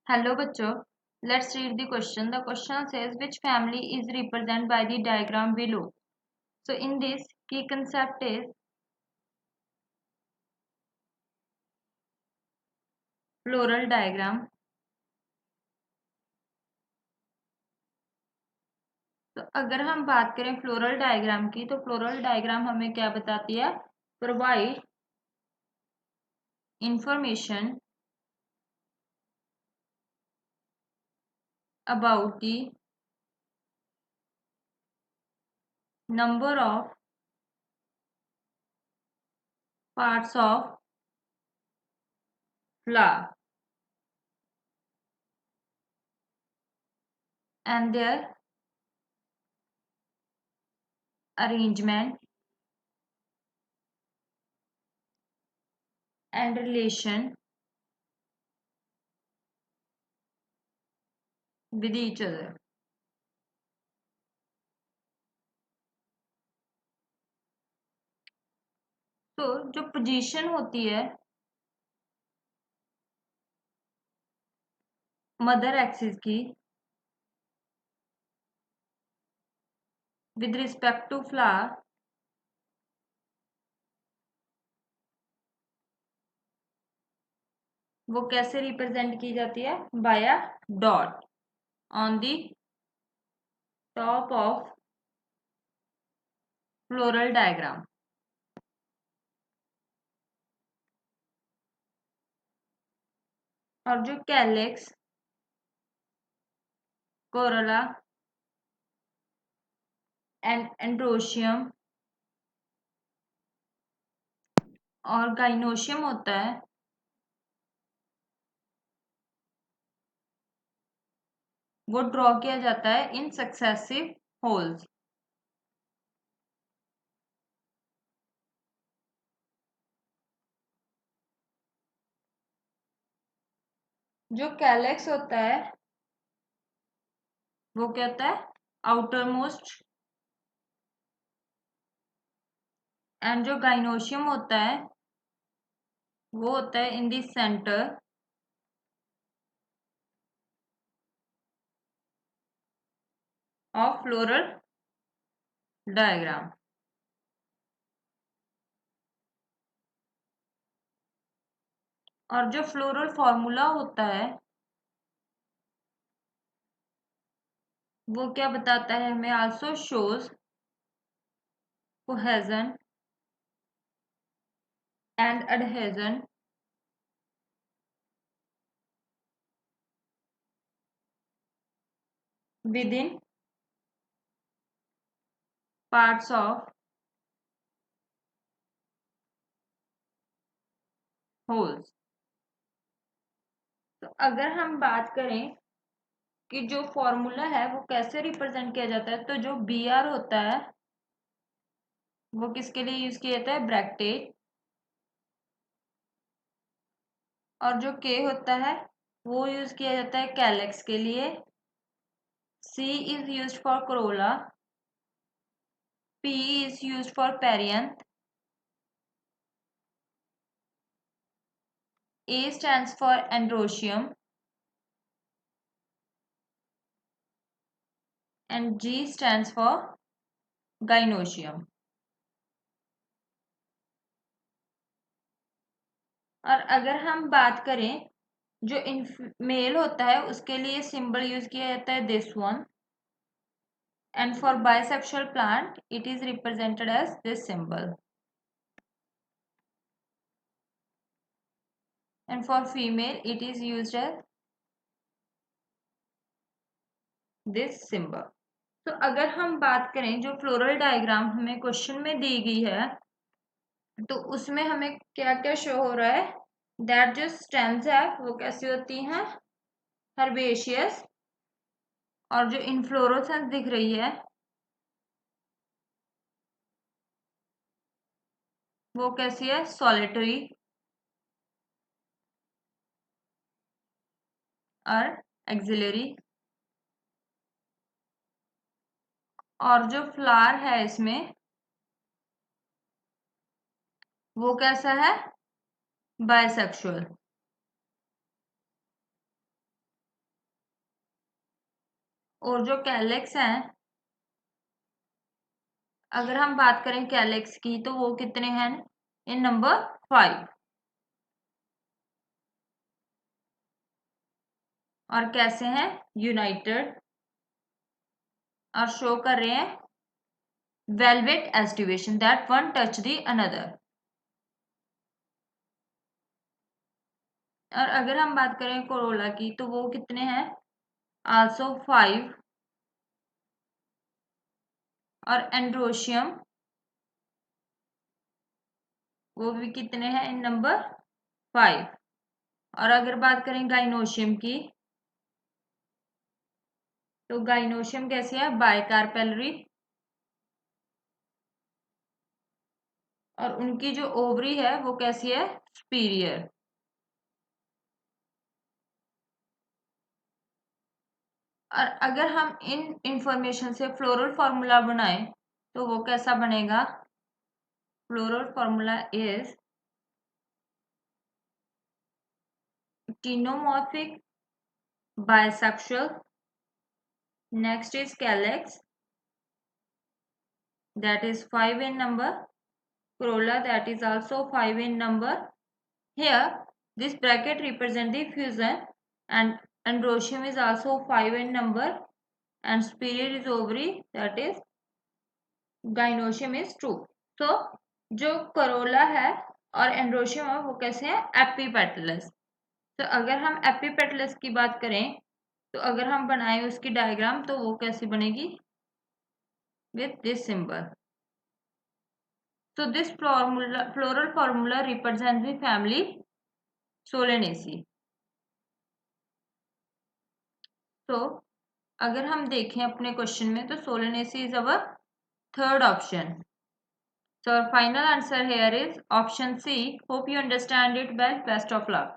Hello बच्चों, let's read the question. The question says which family is represented by the diagram below. So in this key concept is floral diagram. तो अगर हम बात करें floral diagram की तो floral diagram हमें क्या बताती है? Provide information about the number of parts of flower and their arrangement and relation with each other. तो जो पोजीशन होती है मदर एक्सिस की with respect to flower वो कैसे रिप्रेजेंट की जाती है? By a dot on the top of floral diagram. और जो कैलेक्स कोरोला एंड एंड्रोशियम और गाइनोशियम होता है वो ड्रॉ किया जाता है इन सक्सेसिव होल्स. जो कैलेक्स होता है वो क्या होता है? Outermost. एंड जो गाइनोशियम होता है वो होता है in the centre of floral diagram. और जो फ्लोरल फॉर्मूला होता है वो क्या बताता है हमें? Also shows cohesion and adhesion within parts of holes. तो अगर हम बात करें कि जो फॉर्मूला है वो कैसे रिप्रेजेंट किया जाता है तो जो बी आर होता है वो किसके लिए यूज किया जाता है? ब्रैकेट. और जो के होता है वो यूज किया जाता है कैलेक्स के लिए. C is use for corolla. P is use for perianth. A stands for androecium and G stands for gynoecium. और अगर हम बात करें जो मेल होता है उसके लिए सिंबल यूज किया जाता है this one. And for bisexual plant it is represented as this symbol. And for female it is used as this symbol. तो अगर हम बात करें जो फ्लोरल डायग्राम हमें क्वेश्चन में दी गई है तो उसमें हमें क्या क्या शो हो रहा है? दैट जो स्टेम्स है वो कैसी होती हैं? हर्बेशियस. और जो इनफ्लोरोसेंस दिख रही है वो कैसी है? सॉलिटरी और एक्सिलरी. और जो फ्लावर है इसमें वो कैसा है? बायसेक्सुअल. और जो कैलेक्स हैं, अगर हम बात करें कैलेक्स की तो वो कितने हैं? इन नंबर 5। और कैसे हैं? यूनाइटेड। और शो कर रहे हैं velvet aestivation that one touch the another. और अगर हम बात करें कोरोला की तो वो कितने हैं? आल्सो 5। और एंड्रोशियम वो भी कितने हैं? इन नंबर 5। और अगर बात करें गाइनोशियम की तो गाइनोशियम कैसी है? बाइकार्पेलरी। और उनकी जो ओवरी है वो कैसी है? सुपीरियर। और अगर हम इन इंफॉर्मेशन से फ्लोरल फॉर्मूला बनाएं तो वो कैसा बनेगा? Floral formula is actinomorphic, bisexual, next is calyx that is 5 in number, corolla that is also 5 in number. Here this bracket represent the fusion and androecium is also 5 in number and superior is ovary that is gynoecium is true. So जो corolla है और androecium है वो कैसे हैं? Epipetalous. तो अगर हम एपीपेटलस की बात करें तो अगर हम बनाएं उसकी डायग्राम तो वो कैसी बनेगी? with this symbol. So this floral formula represents the family Solanaceae. तो अगर हम देखें अपने क्वेश्चन में तो Solanaceae is our third option. So our final answer here is option C. Hope you understand it well. Best of luck.